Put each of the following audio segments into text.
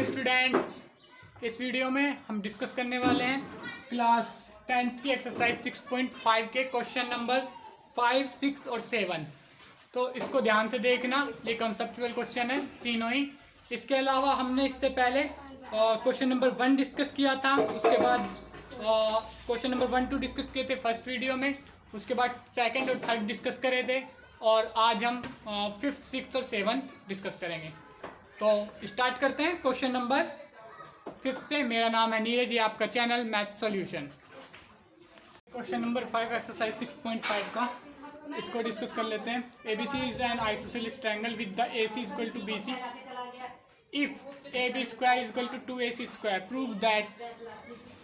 Students, इस video में हम डिस्कस करने वाले हैं क्लास 10th की एक्सरसाइज 6.5 के क्वेश्चन नंबर 5, 6 और 7। तो इसको ध्यान से देखना, ये कंसेप्चुअल क्वेश्चन है तीनों ही। इसके अलावा हमने इससे पहले क्वेश्चन नंबर 1 डिस्कस किया था, उसके बाद क्वेश्चन नंबर 1, 2 डिस्कस किए थे फर्स्ट वीडियो में, उसके बाद सेकंड और थर्ड डिस्कस करे थे, और आज हम 5th, 6th और 7th डिस्कस करेंगे। तो स्टार्ट करते हैं क्वेश्चन नंबर 5 से। मेरा नाम है नीरज, ये आपका channel math solution. Question number 5 exercise 6.5 का, इसको डिस्कस कर लेते हैं। ABC is an isosceles triangle with the AC is equal to BC if AB square is equal to 2AC square, prove that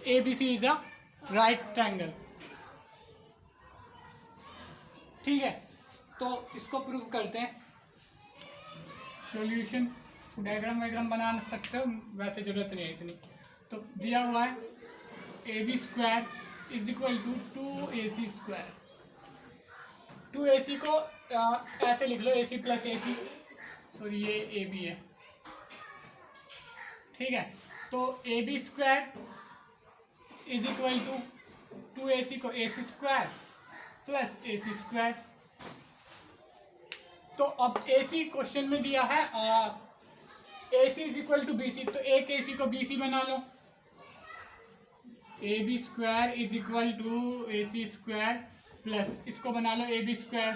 ABC is a right triangle. ठीक है, तो इसको prove करते हैं। सॉल्यूशन डायग्राम वायग्राम बना सकते हो, वैसे जरूरत नहीं है इतनी। तो दिया हुआ है AB square is equal to 2AC square. 2AC को ऐसे लिख लो, AC प्लस AC, सॉरी ये AB है। ठीक है, तो AB square is equal to 2AC को AC square plus AC square. तो अब AC क्वेश्चन में दिया है AC is equal to BC, तो एक AC को BC बना लो। AB square is equal to AC square plus इसको बना लो AB square.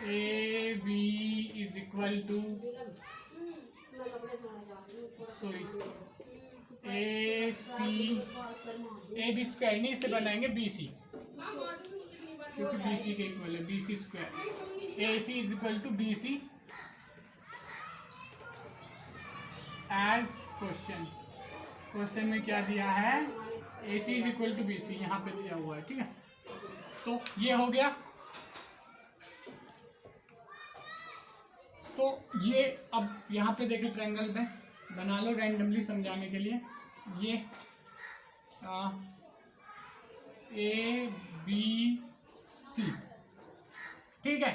AB is equal to AB square नहीं, इसे बनाएंगे BC, क्योंकि BC के इक्वल है, BC square. AC is equal to BC as question में क्या दिया है, AC is equal to BC यहाँ पे दिया हुआ है। ठीक है, तो ये हो गया। तो ये अब यहाँ पे देखिए, ट्रायंगल पे बना लो रैंडमली समझाने के लिए। ये ABC, ठीक है।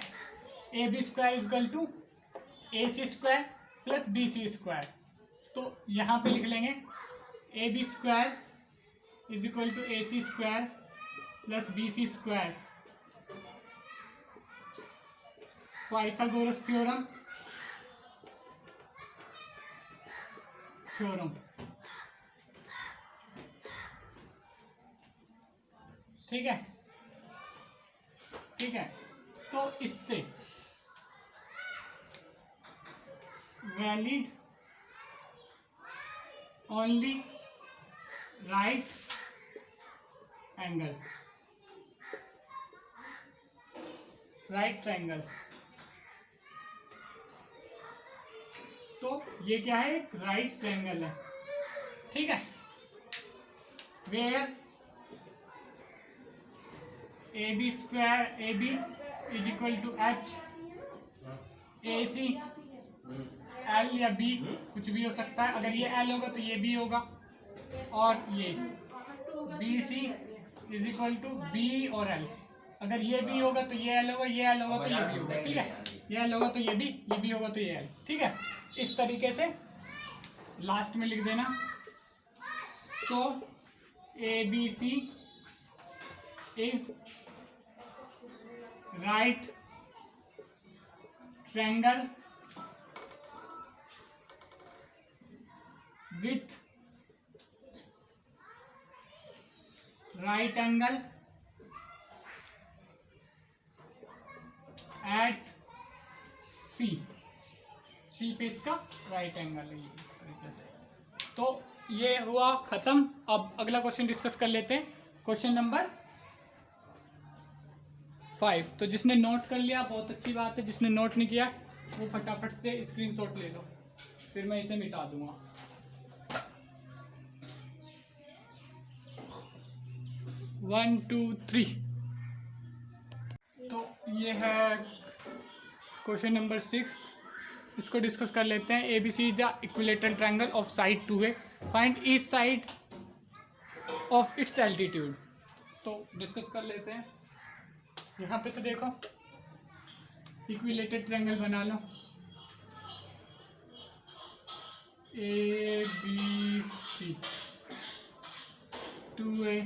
AB square is equal to AC square plus BC square. तो यहाँ पे लिख लेंगे AB square is equal to AC square plus BC square. Pythagoras theorem ठीक है, ठीक है। तो इससे valid only right angle, right triangle. तो ये क्या है, एक राइट ट्रायंगल है। ठीक है, where AB square AB is equal to H, AC L या B कुछ भी हो सकता है। अगर ये L होगा तो ये B होगा, और ये BC is equal to B और L। अगर ये B होगा तो ये L होगा, ये L होगा तो ये B होगा। ठीक है, ये L होगा तो ये B, ये B होगा तो ये L। ठीक है, इस तरीके से लास्ट में लिख देना। तो ABC is right triangle with right angle at C पे इसका राइट एंगल है, इस तरीके से। तो ये हुआ खत्म। अब अगला क्वेश्चन डिस्कस कर लेते हैं, क्वेश्चन नंबर 5। तो जिसने नोट कर लिया बहुत अच्छी बात है, जिसने नोट नहीं किया वो फटाफट से स्क्रीनशॉट ले लो, फिर मैं इसे मिटा दूंगा। One two three. तो ये है क्वेश्चन नंबर 6, इसको डिस्कस कर लेते हैं। ABC is a equilateral triangle of side 2A, find each side of its altitude. तो डिस्कस कर लेते हैं। यहाँ पे से देखो, इक्विलेटरल ट्रायंगल बना लो। ए बी सी 2A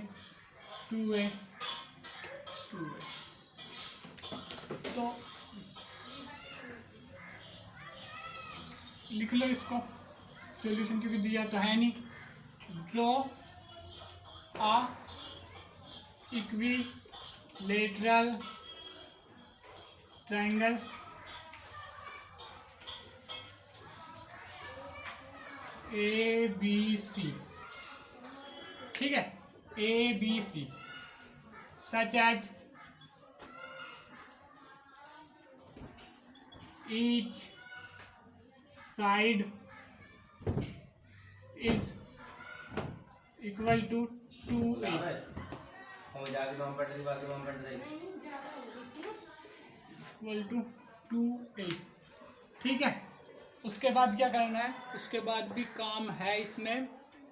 2A 2A। तो लिख लो इसको, सॉल्यूशन क्योंकि दिया तो है नहीं। Draw a equilateral triangle A B C, ठीक है, A B C such as each side is equal to 2A equal to 2A, ठीक है। उसके बाद क्या करना है, उसके बाद भी काम है इसमें।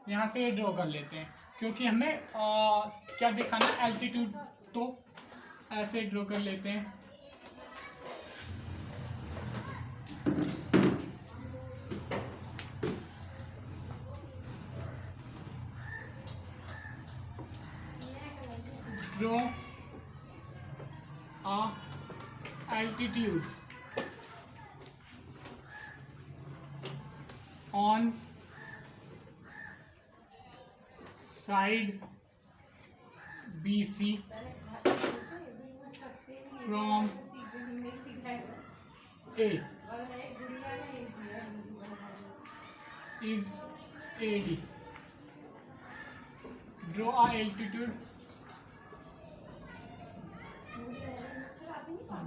यहाँ से ड्रॉ कर लेते हैं क्योंकि हमें क्या दिखाना है, एल्टीट्यूड, तो ऐसे ड्रॉ कर लेते हैं। Draw a altitude on side BC from A is AD. Draw a altitude.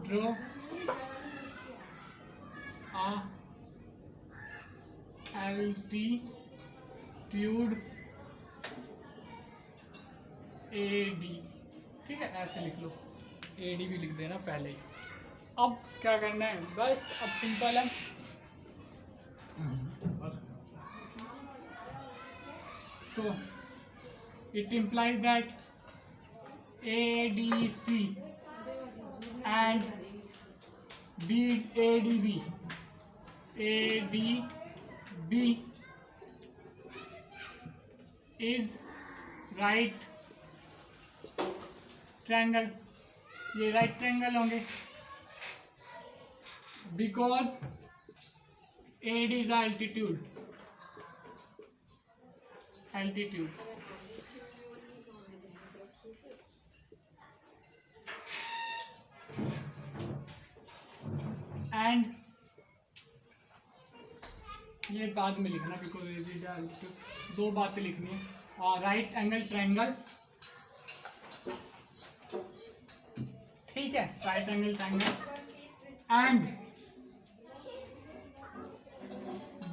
Draw a altitude AD, ठीक है, ऐसे लिख लो, AD भी लिख देना पहले ही। अब क्या करना है, बस अब सिंपल है, तो it implies that ADC and ADB is right triangle, ये राइट ट्रायंगल होंगे because AD is altitude and ये बाद में लिखना बिकॉज दो बातें लिखनी है। राइट एंगल ट्रायंगल, ठीक है, right angle triangle and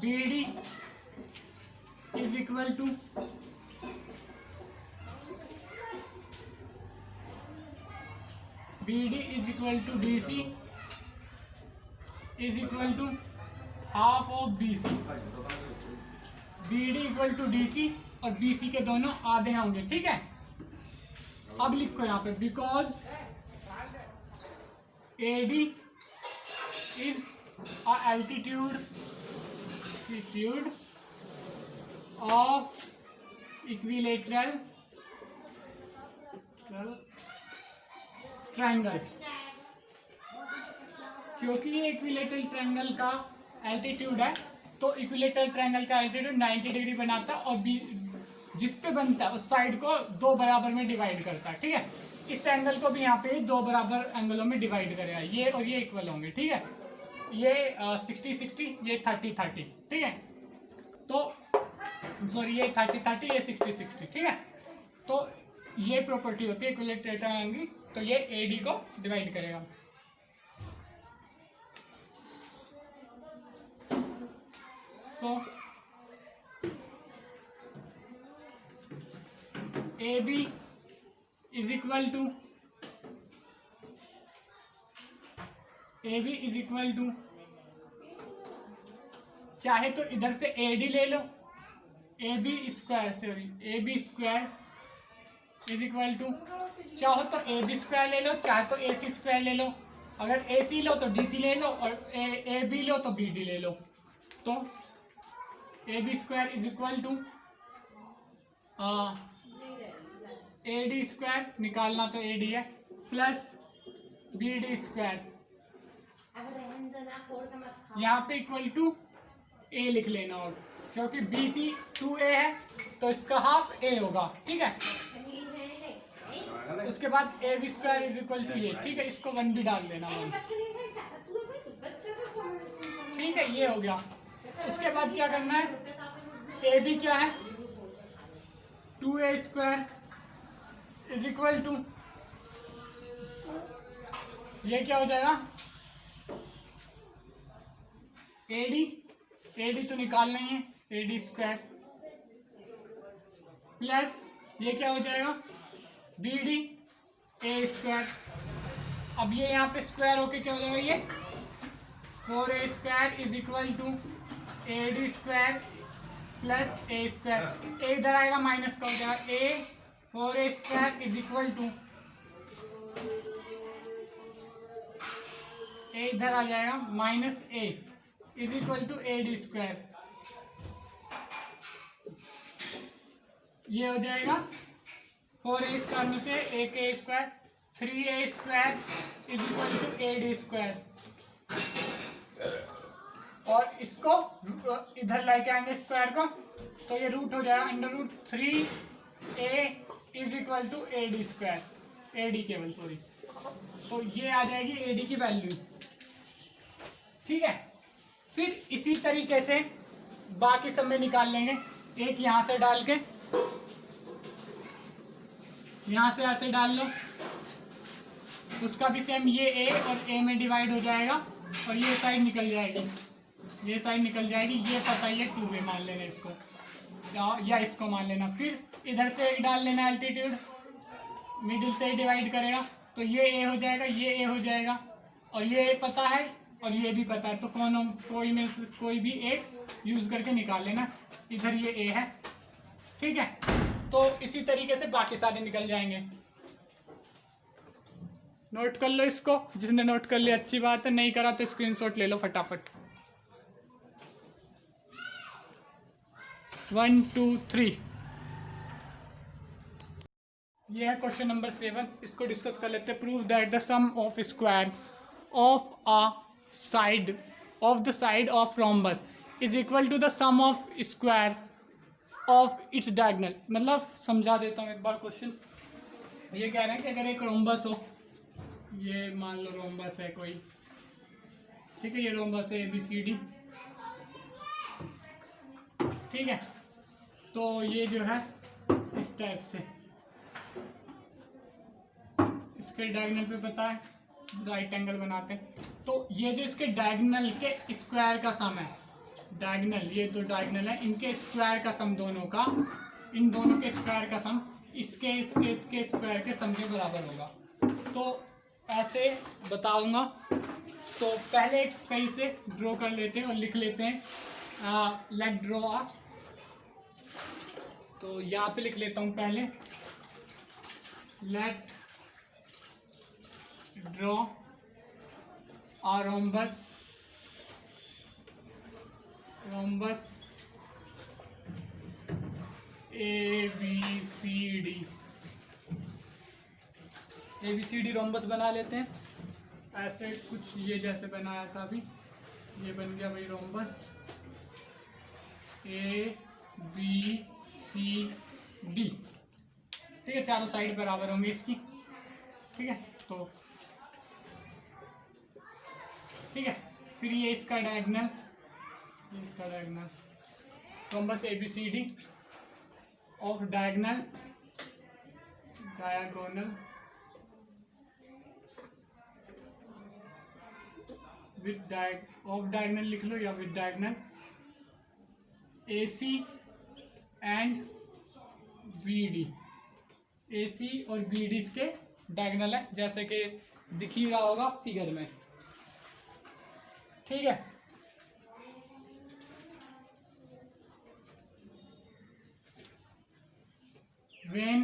BD is equal to DC is equal to half of BC। BD equal to DC और BC के दोनों आधे होंगे, ठीक है। अब लिखो यहाँ पे because AD is altitude of equilateral triangle, क्योंकि ये इक्विलेटरल ट्रायंगल का एल्टीट्यूड है, तो इक्विलेटरल ट्रायंगल का एल्टीट्यूड 90 डिग्री बनाता है और जिस पे बनता है उस साइड को दो बराबर में डिवाइड करता है, ठीक है। इस एंगल को भी यहाँ पे दो बराबर एंगलों में डिवाइड करेगा, ये और ये इक्वल होंगे, ठीक है। ये 60-60, ये 30-30, ठीक है। तो सॉरी, ये 30-30, ये 60-60, ठीक है। तो ये प्रॉपर्टी होती है इक्विलेटरल ट्रायंगल की, तो ये AD को डिवाइड करेगा। So AB is equal to चाहे तो इधर से AD ले लो, AB square is equal to, चाहो तो AB स्क्वायर ले लो, चाहे तो AC स्क्वायर ले लो। अगर AC लो तो DC ले लो और AB लो तो BD ले लो। तो A B square is equal to A D square, निकालना तो ए डी है, प्लस बी डी स्क्वायर, यहाँ पे इक्वल टू ए लिख लेना, और क्योंकि बी सी 2a है तो इसका हाफ a होगा, ठीक है। उसके बाद A B square is equal to ये, ठीक है, इसको 1 भी डाल देना 1, ठीक है, ये हो गया। उसके बाद क्या करना है, ए बी क्या है 2a square is equal to, ये क्या हो जाएगा ए डी तो निकालना ही है, ए डी स्क्वायर, प्लस ये क्या हो जाएगा बी डी ए स्क्वायर। अब ये यहाँ पे स्क्वायर होके क्या हो जाएगा, ये 4a square is equal to A D square plus A square, A इधर आएगा माइनस का हो जाएगा, A 4a square is equal to, A इधर आ जाएगा minus A is equal to A D square, ये हो जाएगा 4a स्क्वायर में से एक A square, 3a square is equal to A D square, और इसको इधर लेके आएंगे स्क्वायर को, तो ये रूट हो जाएगा under root 3a is equal to A D square, A D केवल सॉरी, तो ये आ जाएगी ए डी की वैल्यू, ठीक है। फिर इसी तरीके से बाकी सब में निकाल लेंगे, एक यहाँ से डाल के, यहाँ से ऐसे डाल लो, उसका भी सेम, ये ए और ए में डिवाइड हो जाएगा और ये साइड निकल जाएगी, ये साइड निकल जाएगी, ये पता ही है 2a मान लेना इसको, या इसको मान लेना। फिर इधर से एक डाल लेना एल्टीट्यूड, मिडिल से डिवाइड करेगा तो ये ए हो जाएगा, ये ए हो जाएगा, और ये ए पता है और ये भी पता है, तो कोई भी एक यूज करके निकाल लेना, इधर ये ए है, ठीक है। तो इसी तरीके से बाकी सारे निकल जाएंगे। नोट कर लो इसको, जिसने नोट कर लिया अच्छी बात है, नहीं करा तो स्क्रीनशॉट ले लो फटाफट। 1 2 3, ये है क्वेश्चन नंबर 7, इसको डिस्कस कर लेते हैं। Prove that the sum of square of a side of the side of rhombus is equal to the sum of square of its diagonal. मतलब समझा देता हूँ एक बार क्वेश्चन। ये कह रहे हैं कि अगर एक रोम्बस हो, ये मान लो रोम्बस है कोई, ठीक है, ये रोम्बस है ABCD, ठीक है, तो ये जो है इस टाइप से, इसके डायगोनल पे पता है राइट एंगल बनाते हैं, तो ये जो इसके डायगोनल के स्क्वायर का सम है, डायगोनल ये तो डायगोनल है, इनके स्क्वायर का सम दोनों का, इन दोनों के स्क्वायर का सम इसके स्क्वायर के सम के बराबर होगा। तो ऐसे बताऊंगा, तो पहले एक सही से ड्रॉ कर लेते हैं और लिख लेते हैं। लेट ड्रॉ आ, तो यहाँ पे लिख लेता हूँ पहले, let draw a rhombus, rhombus ABCD, ABCD rhombus बना लेते हैं। ऐसे कुछ ये जैसे बनाया था अभी, ये बन गया भाई रोम्बस ABCD, ठीक है, चारों साइड बराबर होंगे इसकी, ठीक है, तो ठीक है। फिर ये इसका डायगोनल, इसका diagonal rhombus ABCD of diagonal with of diagonal लिख लो, या with diagonal AC and BD, AC और BD इसके डायगोनल है, जैसे कि दिख ही रहा होगा फिगर में, ठीक है। When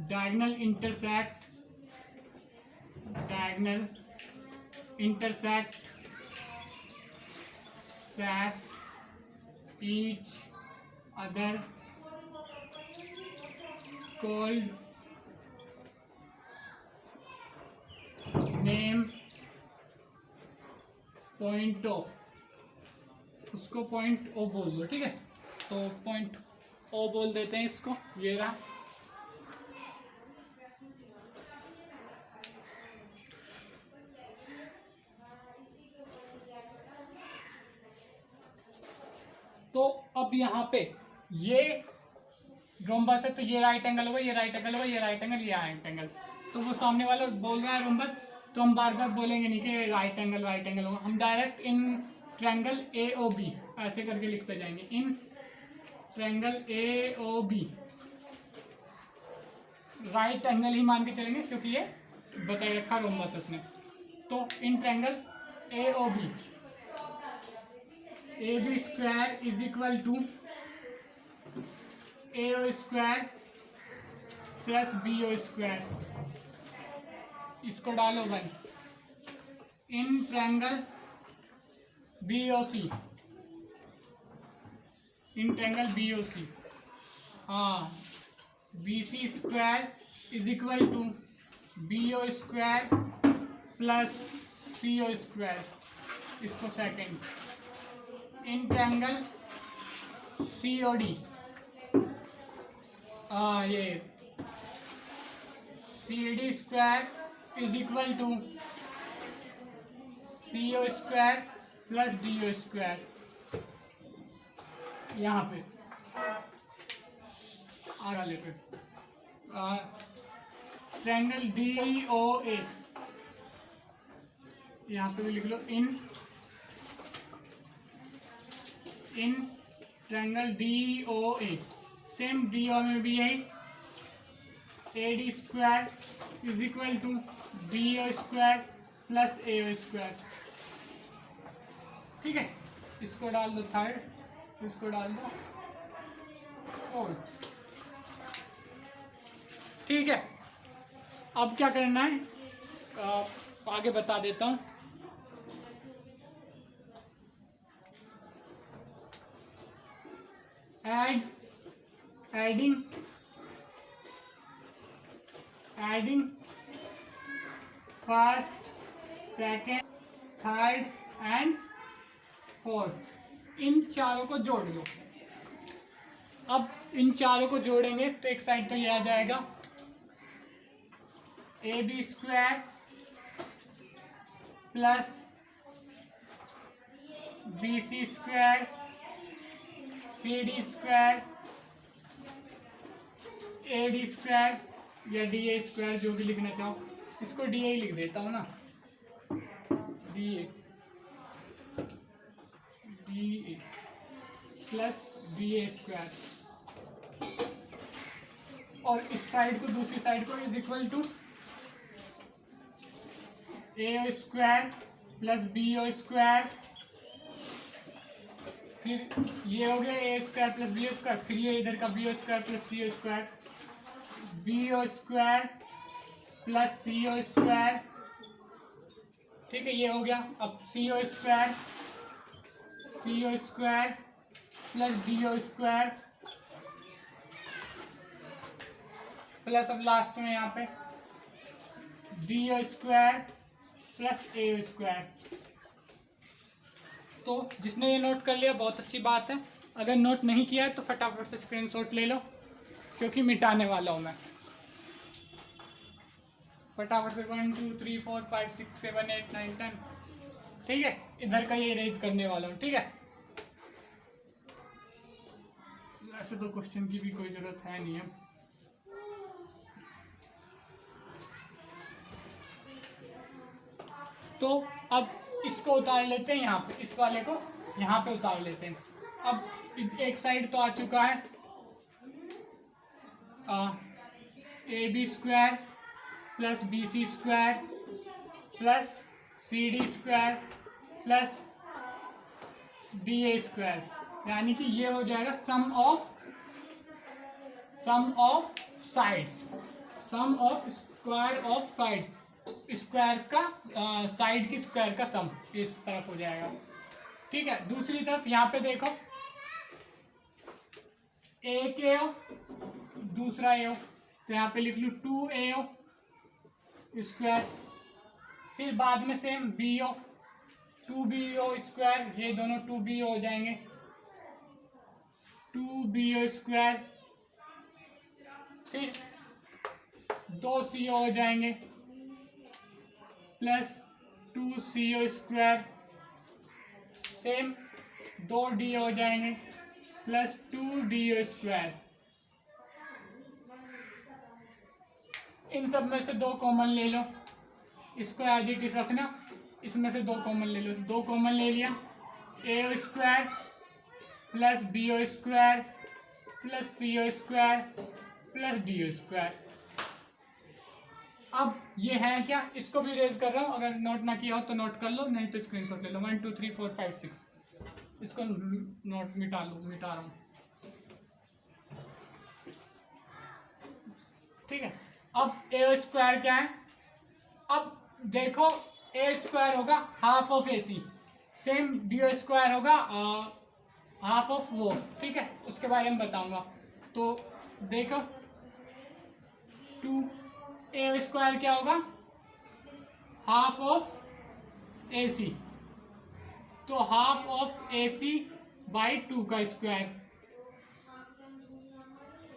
diagonal intersect that each other called name point O, उसको पॉइंट ओ बोल दो, ठीक है। तो पॉइंट ओ बोल देते हैं इसको, ये रहा। तो अब यहाँ पे ये रोम्बस है, तो ये राइट एंगल होगा, ये राइट एंगल होगा, ये राइट एंगल, ये राइट एंगल। तो वो सामने वाला बोल रहा है रोम्बस, तो हम बार बार बोलेंगे नहीं कि राइट एंगल होगा, हम direct in triangle A O B ऐसे करके लिखते जाएंगे, in triangle A O B. Right angle ही मान के चलेंगे क्योंकि ये बताए रखा रोम्बस उसने। तो in triangle A O B, A B square is equal to A O square plus B O square, इसको डालो 1। In triangle B O C, in triangle B O C, हाँ, B C square is equal to B O square plus C O square, इसको second. In triangle C O D, ये C D square is equal to C O square plus D O square, यहाँ पे आगे लेते triangle D O ए, यहाँ पे भी लिख लो, in triangle D O A, same D O में भी यही, A D square is equal to D O square plus A O square, ठीक है। इसको डाल दो थर्ड, इसको डाल दो फोर्थ, ठीक है। अब क्या करना है आगे बता देता हूँ। Adding first, second, third and fourth, इन चारों को जोड़ लो। अब इन चारों को जोड़ेंगे तो एक साइड तो ये आ जाएगा, A B square plus B C square C D square A D square या डी ए स्क्वायर, जो भी लिखना चाहो। इसको डी ए लिख देता हूँ ना, D A plus B A square, और इस साइड को दूसरी साइड को is equal to A O square plus B O square, फिर ये हो गया A square plus B O square, फिर ये इधर का B O square plus C O square, B O square plus C O square, ठीक है, ये हो गया। अब C O square plus D O square plus अब लास्ट में यहाँ पे D O square plus A O square. तो जिसने ये नोट कर लिया बहुत अच्छी बात है, अगर नोट नहीं किया है तो फटाफट से स्क्रीनशॉट ले लो क्योंकि मिटाने वाला हूँ मैं। फटाफट से 1 2 3 4 5 6 7 8 9 10, ठीक है। इधर का ये इरेज करने वाला हूँ, ठीक है। वैसे तो क्वेश्चन की भी कोई जरूरत है नहीं है। तो अब इसको उतार लेते हैं यहाँ पे, इस वाले को यहाँ पे उतार लेते हैं। अब एक साइड तो आ चुका है A B square plus B C square plus C D square plus D A square, यानी कि ये हो जाएगा sum of sides, sum of square of sides, squares का साइड की स्क्वायर का सम इस तरफ हो जाएगा, ठीक है। दूसरी तरफ यहाँ पे देखो, एक AO दूसरा AO, तो यहाँ पे लिख लूँ 2AO स्क्वायर। फिर बाद में सेम BO 2BO स्क्वायर, ये दोनों 2BO हो जाएंगे, 2BO स्क्वायर। फिर 2CO हो जाएंगे plus 2CO square. Same 2DO हो जाएंगे प्लस 2DO स्क्वायर। इन सब में से 2 कॉमन ले लो, इसको एज इट इज रखना, इसमें से 2 कॉमन ले लो, 2 कॉमन ले लिया, AO square plus BO square plus CO square plus DO square. अब ये है क्या, इसको भी रेज कर रहा हूँ, अगर नोट ना किया हो तो नोट कर लो, नहीं तो स्क्रीनशॉट ले लो। 1 2 3 4 5 6, इसको नोट मिटा रहा हूँ, ठीक है। अब AO स्क्वायर क्या है, अब देखो A स्क्वायर होगा half of AC, same DO square होगा हाफ ऑफ वो, ठीक है, उसके बारे में बताऊंगा। तो देखो 2A स्क्वायर क्या होगा, हाफ ऑफ AC, तो हाफ ऑफ AC बाई 2 का स्क्वायर,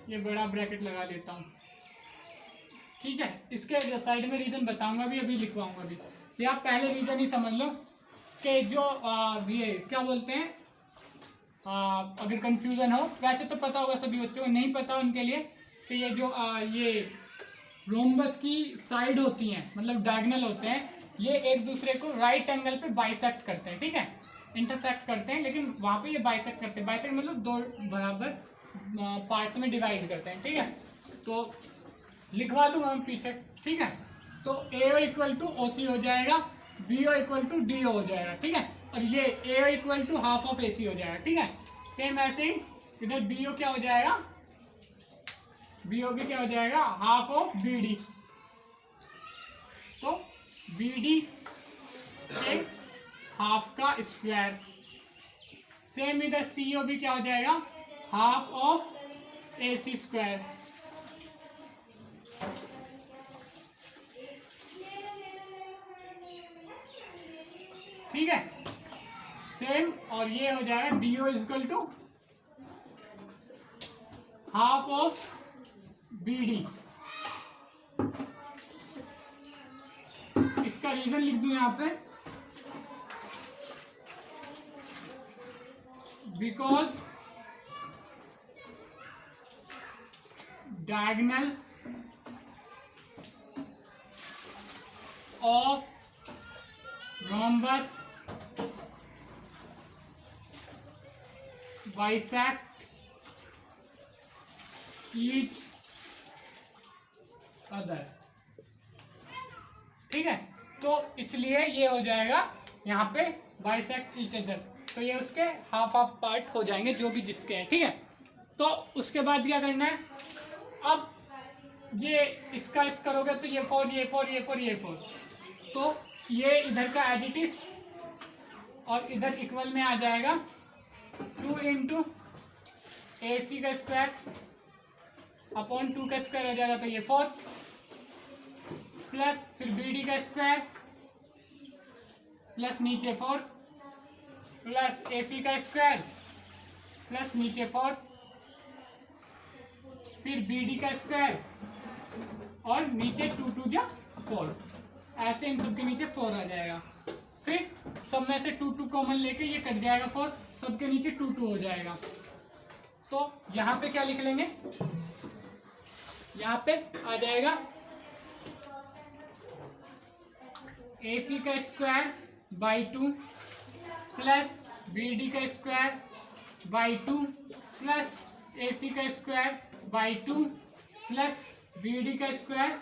ये बड़ा ब्रैकेट लगा लेता हूँ, ठीक है। इसके साइड में रीजन बताऊंगा भी, अभी लिखवाऊंगा भी। ये आप पहले रीजन ही समझ लो कि जो ये क्या बोलते हैं, अगर कंफ्यूजन हो, वैसे तो पता होगा सभी बच्चों को, नहीं पता उनके लिए कि ये जो ये रोम्बस की साइड होती हैं, मतलब डायगोनल होते हैं, ये एक दूसरे को राइट एंगल पे बाइसेक्ट करते हैं, ठीक है, इंटरसेक्ट करते हैं, लेकिन वहां पे ये बाइसेक्ट करते हैं। बाइसेक्ट मतलब 2 बराबर पार्ट्स में डिवाइड करते हैं, ठीक है। तो लिखवा दूंगा मैं पीछे, ठीक है। तो AO इक्वल टू OC हो जाएगा, BO इक्वल टू DO हो जाएगा, ठीक है, और ये AO equal to half of AC हो जाएगा, ठीक है। सेम ऐसे ही इधर BO क्या हो जाएगा, BO भी क्या हो जाएगा, हाफ ऑफ BD, तो BD के हाफ का स्क्वायर। सेम इधर CO भी क्या हो जाएगा, हाफ ऑफ AC स्क्वायर, ठीक है। सेम, और ये हो जाएगा DO equal to half of BD। इसका रीजन लिख दूं यहां पे, because diagonal of rhombus bisect each other, ठीक है। तो इसलिए ये हो जाएगा यहाँ पे बाइसेक्ट ईच अदर, तो ये उसके हाफ पार्ट हो जाएंगे जो भी जिसके हैं, ठीक है। तो उसके बाद क्या करना है, अब ये इसका करोगे तो ये 4 ये 4 ये 4 ये 4, तो ये इधर का एज इट इज, और इधर इक्वल में आ जाएगा 2 इंटू AC का स्क्वायर अपॉन 2 का स्क्वायर हो जाएगा, तो ये 4 प्लस फिर BD का स्क्वायर प्लस नीचे 4 प्लस AC का स्क्वायर प्लस नीचे 4 फिर BD का स्क्वायर और नीचे 2 2 जा 4, ऐसे इन सब के नीचे 4 आ जाएगा। फिर सब में से 2 2 कॉमन लेके ये कट जाएगा 4, सबके नीचे 2 2 हो जाएगा। तो यहाँ पे क्या लिख लेंगे, यहाँ पे आ जाएगा AC का स्क्वायर बाई 2 प्लस BD का स्क्वायर बाई 2 प्लस AC का स्क्वायर बाई 2 प्लस BD का स्क्वायर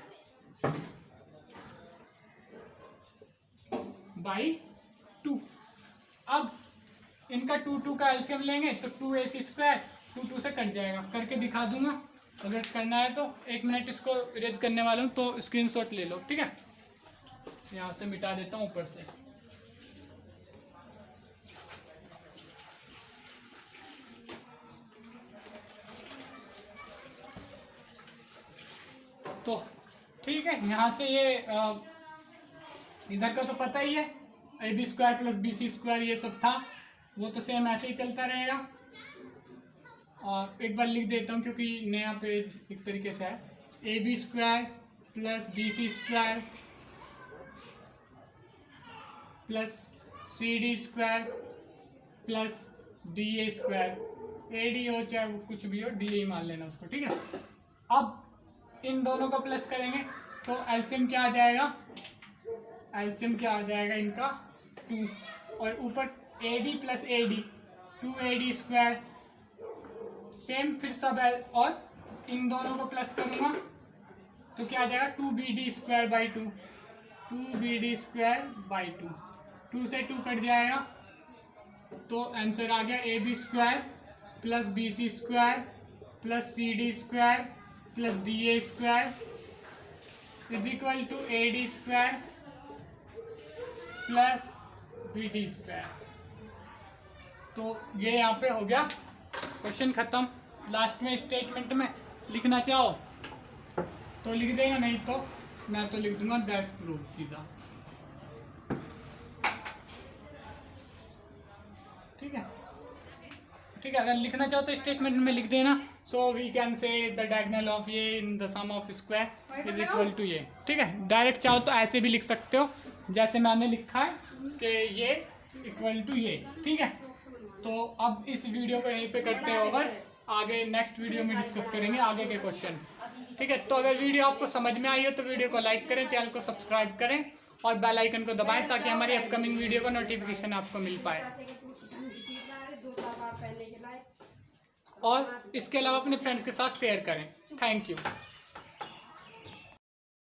बाई 2। अब इनका 2 2 का एलसीएम लेंगे तो 2AC स्क्वायर 2 2 से कट जाएगा, करके दिखा दूंगा, अगर करना है तो 1 मिनट इसको इरेज करने वाला हूँ, तो स्क्रीनशॉट ले लो, ठीक है। यहाँ से मिटा देता हूँ ऊपर से, तो ठीक है, यहाँ से ये इधर का तो पता ही है, AB square plus BC square ये सब था, वो तो सेम ऐसे ही चलता रहेगा। और एक बार लिख देता हूँ क्योंकि नया पेज एक तरीके से है, AB square plus BC square plus CD square plus DA square, AD हो चाहे कुछ भी हो, DA मान लेना उसको, ठीक है। अब इन दोनों को प्लस करेंगे तो एलसीएम क्या आ जाएगा, एलसीएम क्या आ जाएगा इनका 2, और ऊपर AD plus AD 2AD square, same फिर सब है, और इन दोनों को प्लस करूँगा तो क्या आ जाएगा 2BD square by 2, 2BD square by 2, 2 से 2 कट जाएगा तो आंसर आ गया AB square plus BC square plus CD square plus DA square is equal to AD square plus BD square. तो ये यहाँ पे हो गया क्वेश्चन खत्म। लास्ट में स्टेटमेंट में लिखना चाहो तो लिख देगा, नहीं तो मैं तो लिख दूंगा दैट्स प्रूव सीधा, ठीक है। ठीक है, अगर लिखना चाहो तो स्टेटमेंट में लिख देना। So we can say the diagonal of ये in the sum of square is equal to ये, ठीक है। डायरेक्ट चाहो तो ऐसे भी लिख सकते हो जैसे मैंने लिखा है कि ये इक्वल टू ये, ठीक है। तो अब इस वीडियो को यहीं पे करते हैं ओवर, आगे नेक्स्ट वीडियो में डिस्कस करेंगे आगे के क्वेश्चन, ठीक है। तो अगर वीडियो आपको समझ में आई हो तो वीडियो को लाइक करें, चैनल को सब्सक्राइब करें और बेल आइकन को दबाएं ताकि हमारी अपकमिंग वीडियो का नोटिफिकेशन आपको मिल पाए। और इसके अलावा अपने फ्रेंड्स के साथ शेयर करें। Thank you.